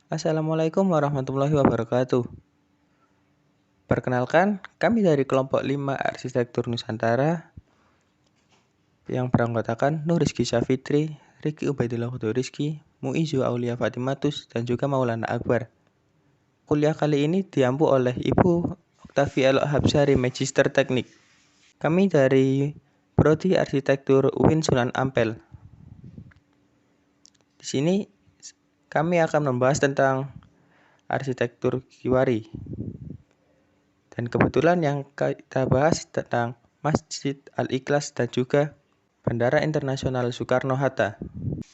Assalamualaikum warahmatullahi wabarakatuh. Perkenalkan, kami dari kelompok 5 Arsitektur Nusantara yang beranggotakan Nur Rizky Syafitri, Riki Ubaidillah Huda Rizky, Muizu Aulia Fatimatus, dan juga Maulana Akbar. Kuliah kali ini diampu oleh Ibu Oktavia Habsari, Magister Teknik. Kami dari Prodi Arsitektur UIN Sunan Ampel. Di sini kami akan membahas tentang arsitektur Kiwari. Dan kebetulan yang kita bahas tentang Masjid Al-Ikhlas dan juga Bandara Internasional Soekarno-Hatta.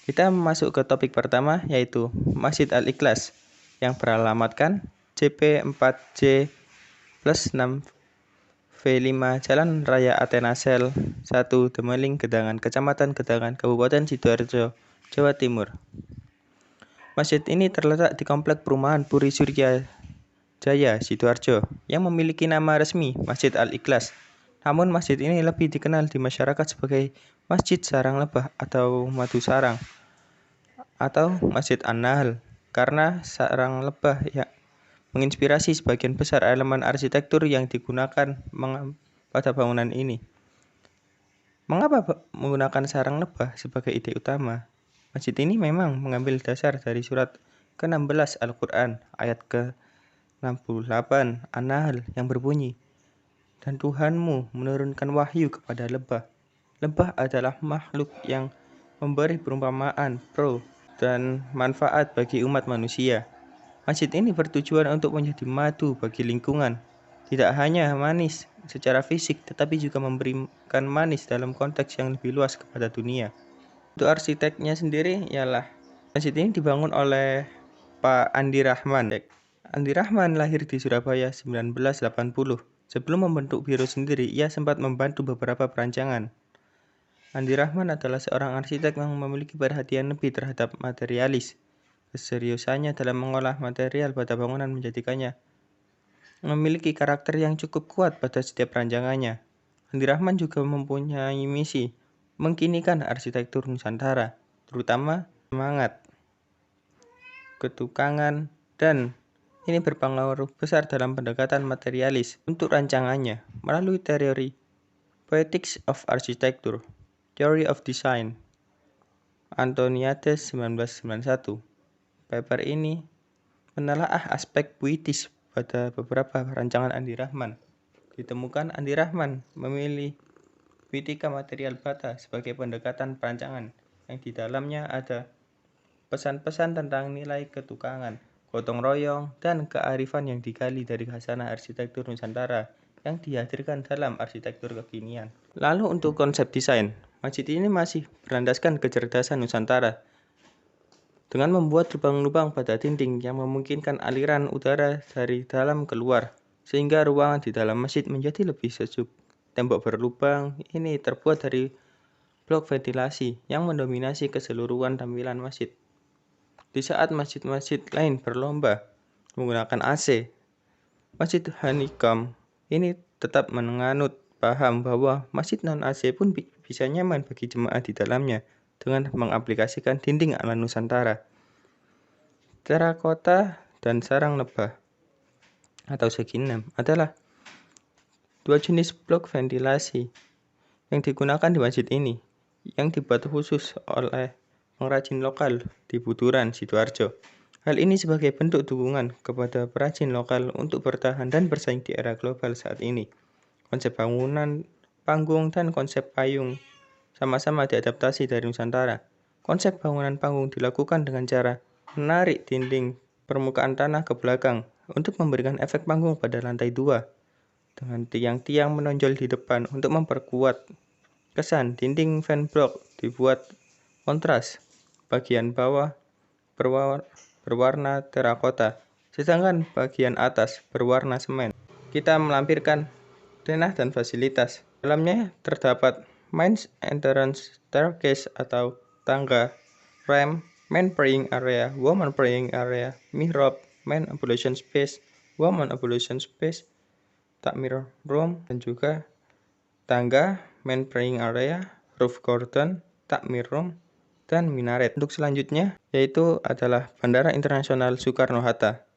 Kita masuk ke topik pertama, yaitu Masjid Al-Ikhlas yang beralamatkan CP4J plus 6V5 Jalan Raya Athena Sel 1 Demeling, Gedangan, Kecamatan Gedangan, Kabupaten Sidoarjo, Jawa Timur. Masjid ini terletak di Komplek Perumahan Puri Surya Jaya, Sidoarjo, yang memiliki nama resmi Masjid Al-Ikhlas. Namun masjid ini lebih dikenal di masyarakat sebagai Masjid Sarang Lebah atau Madu Sarang atau Masjid An-Nahl karena sarang lebah yang menginspirasi sebagian besar elemen arsitektur yang digunakan pada bangunan ini. Mengapa menggunakan sarang lebah sebagai ide utama? Masjid ini memang mengambil dasar dari surat ke-16 Al-Quran ayat ke-68 An-Nahl yang berbunyi, "Dan Tuhanmu menurunkan wahyu kepada lebah." Lebah adalah makhluk yang memberi perumpamaan pro dan manfaat bagi umat manusia. Masjid ini bertujuan untuk menjadi madu bagi lingkungan. Tidak hanya manis secara fisik, tetapi juga memberikan manis dalam konteks yang lebih luas kepada dunia. Untuk arsiteknya sendiri ialah masjid ini dibangun oleh Pak Andi Rahman. Andi Rahman lahir di Surabaya 1980. Sebelum membentuk biro sendiri, ia sempat membantu beberapa perancangan. Andi Rahman adalah seorang arsitek yang memiliki perhatian lebih terhadap materialis. Keseriusannya dalam mengolah material pada bangunan menjadikannya memiliki karakter yang cukup kuat pada setiap rancangannya. Andi Rahman juga mempunyai misi mengkinikan arsitektur Nusantara, terutama semangat, ketukangan, dan ini berpengaruh besar dalam pendekatan materialis untuk rancangannya melalui teori Poetics of Architecture, Theory of Design, Antoniades 1991. Paper ini menelaah aspek puitis pada beberapa rancangan Andi Rahman. Ditemukan Andi Rahman memilih Wittika Material Bata sebagai pendekatan perancangan yang di dalamnya ada pesan-pesan tentang nilai ketukangan, gotong royong, dan kearifan yang digali dari khasanah arsitektur Nusantara yang dihadirkan dalam arsitektur kekinian. Lalu untuk konsep desain, masjid ini masih berlandaskan kecerdasan Nusantara dengan membuat lubang-lubang pada dinding yang memungkinkan aliran udara dari dalam keluar, sehingga ruangan di dalam masjid menjadi lebih sejuk. Tembok berlubang ini terbuat dari blok ventilasi yang mendominasi keseluruhan tampilan masjid. Di saat masjid-masjid lain berlomba menggunakan AC, Masjid Honeycomb ini tetap menganut paham bahwa masjid non-AC pun bisa nyaman bagi jemaah di dalamnya dengan mengaplikasikan dinding ala Nusantara, terakota, dan sarang lebah atau seginem adalah dua jenis blok ventilasi yang digunakan di masjid ini, yang dibuat khusus oleh pengrajin lokal di Buturan, Sidoarjo. Hal ini sebagai bentuk dukungan kepada perajin lokal untuk bertahan dan bersaing di era global saat ini. Konsep bangunan panggung dan konsep payung sama-sama diadaptasi dari Nusantara. Konsep bangunan panggung dilakukan dengan cara menarik dinding permukaan tanah ke belakang untuk memberikan efek panggung pada lantai 2, dengan tiang-tiang menonjol di depan untuk memperkuat kesan. Dinding fan block dibuat kontras. Bagian bawah berwarna terakota, sedangkan bagian atas berwarna semen. Kita melampirkan denah dan fasilitas. Dalamnya terdapat main entrance staircase atau tangga, ramp, main praying area, woman praying area, mihrab, main ablution space, woman ablution space, takmir room, dan juga tangga, main praying area, roof garden, takmir room, dan minaret. Untuk selanjutnya yaitu adalah Bandara Internasional Soekarno-Hatta.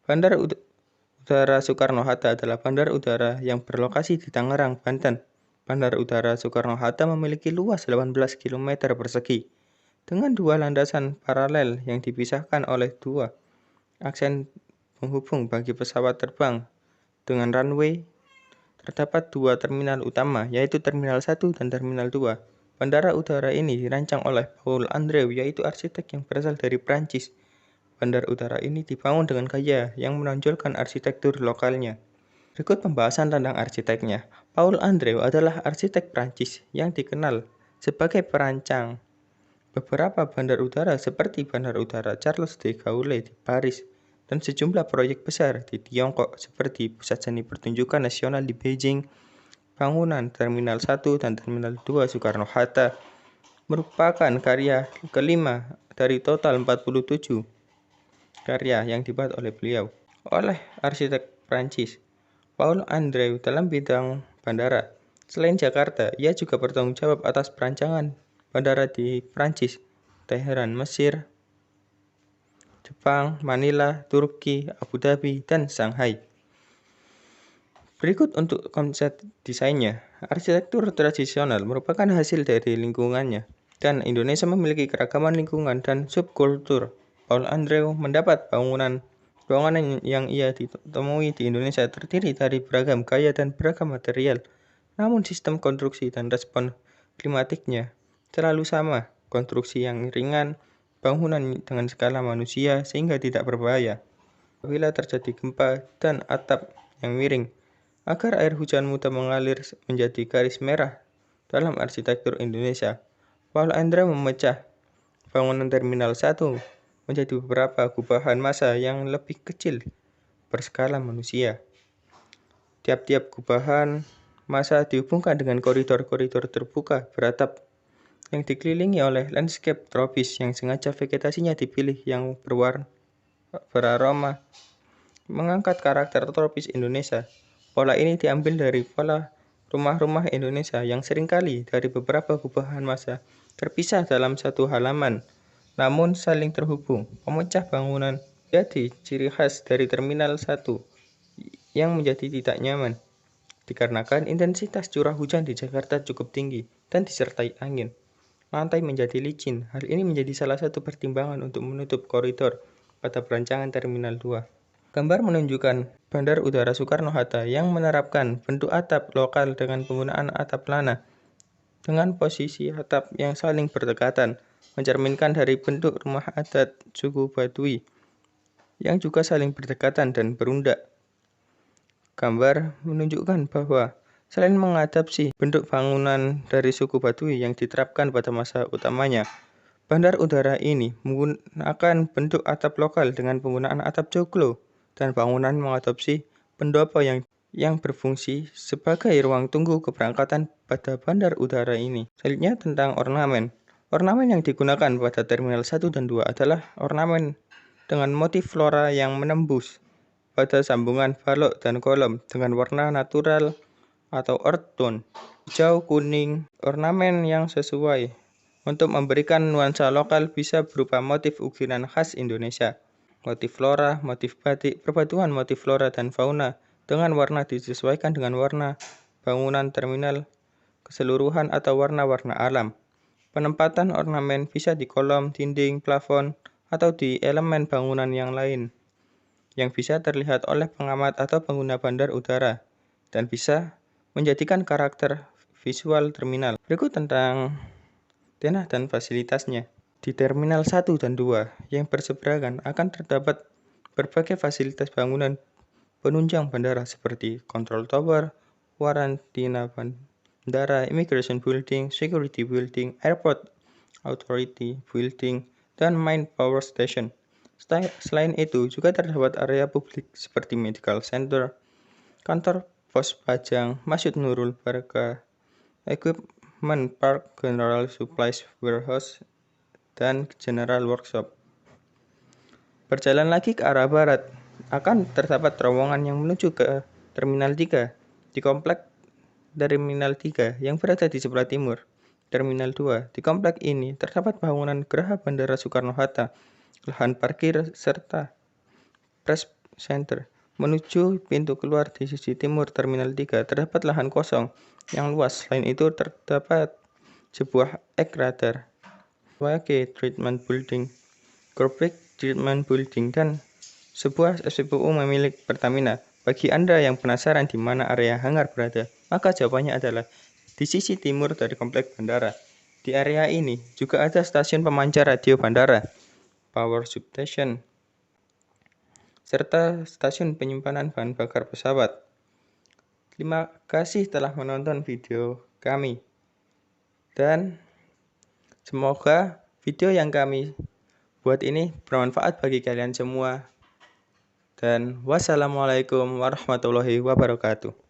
Bandar Udara Soekarno-Hatta adalah bandar udara yang berlokasi di Tangerang, Banten. Bandar Udara Soekarno-Hatta memiliki luas 18 km persegi dengan dua landasan paralel yang dipisahkan oleh dua aksen penghubung bagi pesawat terbang. Dengan runway, terdapat dua terminal utama, yaitu Terminal 1 dan Terminal 2. Bandara udara ini dirancang oleh Paul Andrew, yaitu arsitek yang berasal dari Prancis. Bandar udara ini dibangun dengan gaya yang menonjolkan arsitektur lokalnya. Berikut pembahasan tentang arsiteknya. Paul Andrew adalah arsitek Prancis yang dikenal sebagai perancang beberapa bandar udara seperti Bandar Udara Charles de Gaulle di Paris dan sejumlah proyek besar di Tiongkok seperti Pusat Seni Pertunjukan Nasional di Beijing. Bangunan Terminal 1 dan Terminal 2 Soekarno-Hatta merupakan karya kelima dari total 47 karya yang dibuat oleh beliau oleh arsitek Prancis Paul Andrew dalam bidang bandara. Selain Jakarta, ia juga bertanggung jawab atas perancangan bandara di Prancis, Teheran, Mesir, Jepang, Manila, Turki, Abu Dhabi, dan Shanghai. Berikut untuk konsep desainnya. Arsitektur tradisional merupakan hasil dari lingkungannya, dan Indonesia memiliki keragaman lingkungan dan subkultur. Paul Andrew mendapat bangunan yang ia ditemui di Indonesia terdiri dari beragam gaya dan beragam material, namun sistem konstruksi dan respon klimatiknya selalu sama. Konstruksi yang ringan, bangunan dengan skala manusia sehingga tidak berbahaya apabila terjadi gempa, dan atap yang miring agar air hujan mudah mengalir menjadi garis merah dalam arsitektur Indonesia. Paul Andrew memecah bangunan Terminal 1 menjadi beberapa gubahan massa yang lebih kecil berskala manusia. Tiap-tiap gubahan massa dihubungkan dengan koridor-koridor terbuka beratap yang dikelilingi oleh landscape tropis yang sengaja vegetasinya dipilih yang beraroma mengangkat karakter tropis Indonesia. Pola ini diambil dari pola rumah-rumah Indonesia yang seringkali dari beberapa gubahan massa terpisah dalam satu halaman, namun saling terhubung. Pemecah bangunan jadi ciri khas dari Terminal 1 yang menjadi tidak nyaman, dikarenakan intensitas curah hujan di Jakarta cukup tinggi dan disertai angin. Lantai menjadi licin. Hal ini menjadi salah satu pertimbangan untuk menutup koridor pada perancangan Terminal 2. Gambar menunjukkan Bandar Udara Soekarno-Hatta yang menerapkan bentuk atap lokal dengan penggunaan atap lana dengan posisi atap yang saling berdekatan, mencerminkan dari bentuk rumah adat suku Baduy yang juga saling berdekatan dan berundak. Gambar menunjukkan bahwa selain mengadaptasi bentuk bangunan dari suku Baduy yang diterapkan pada masa utamanya, bandar udara ini menggunakan bentuk atap lokal dengan penggunaan atap joglo, dan bangunan mengadopsi pendopo yang berfungsi sebagai ruang tunggu keberangkatan pada bandar udara ini. Selanjutnya tentang ornamen. Ornamen yang digunakan pada Terminal 1 dan 2 adalah ornamen dengan motif flora yang menembus pada sambungan balok dan kolom dengan warna natural atau earth tone, hijau, kuning. Ornamen yang sesuai untuk memberikan nuansa lokal bisa berupa motif ukiran khas Indonesia, motif flora, motif batik, perpaduan motif flora dan fauna dengan warna disesuaikan dengan warna bangunan terminal keseluruhan atau warna-warna alam. Penempatan ornamen bisa di kolom, dinding, plafon, atau di elemen bangunan yang lain yang bisa terlihat oleh pengamat atau pengguna bandar udara dan bisa menjadikan karakter visual terminal. Berikut tentang denah dan fasilitasnya. Di Terminal 1 dan 2 yang berseberangan akan terdapat berbagai fasilitas bangunan penunjang bandara seperti control tower, karantina bandara, immigration building, security building, airport authority building, dan main power station. Selain itu, juga terdapat area publik seperti medical center, kantor pos pajang, Masjid Nurul Barakah, equipment park, general supplies warehouse, dan general workshop. Berjalan lagi ke arah barat, akan terdapat terowongan yang menuju ke Terminal 3 di komplek Terminal 3 yang berada di sebelah timur. Terminal 2. Di komplek ini terdapat bangunan Geraha Bandara Soekarno-Hatta, lahan parkir, serta press center. Menuju pintu keluar di sisi timur Terminal 3 terdapat lahan kosong yang luas. Selain itu terdapat sebuah radar, Wake Treatment Building, Corporate Treatment Building, dan sebuah SPBU milik Pertamina. Bagi Anda yang penasaran di mana area hangar berada, maka jawabannya adalah di sisi timur dari komplek bandara. Di area ini juga ada stasiun pemancar radio bandara, power substation, serta stasiun penyimpanan bahan bakar pesawat. Terima kasih telah menonton video kami. Dan semoga video yang kami buat ini bermanfaat bagi kalian semua. Dan wassalamualaikum warahmatullahi wabarakatuh.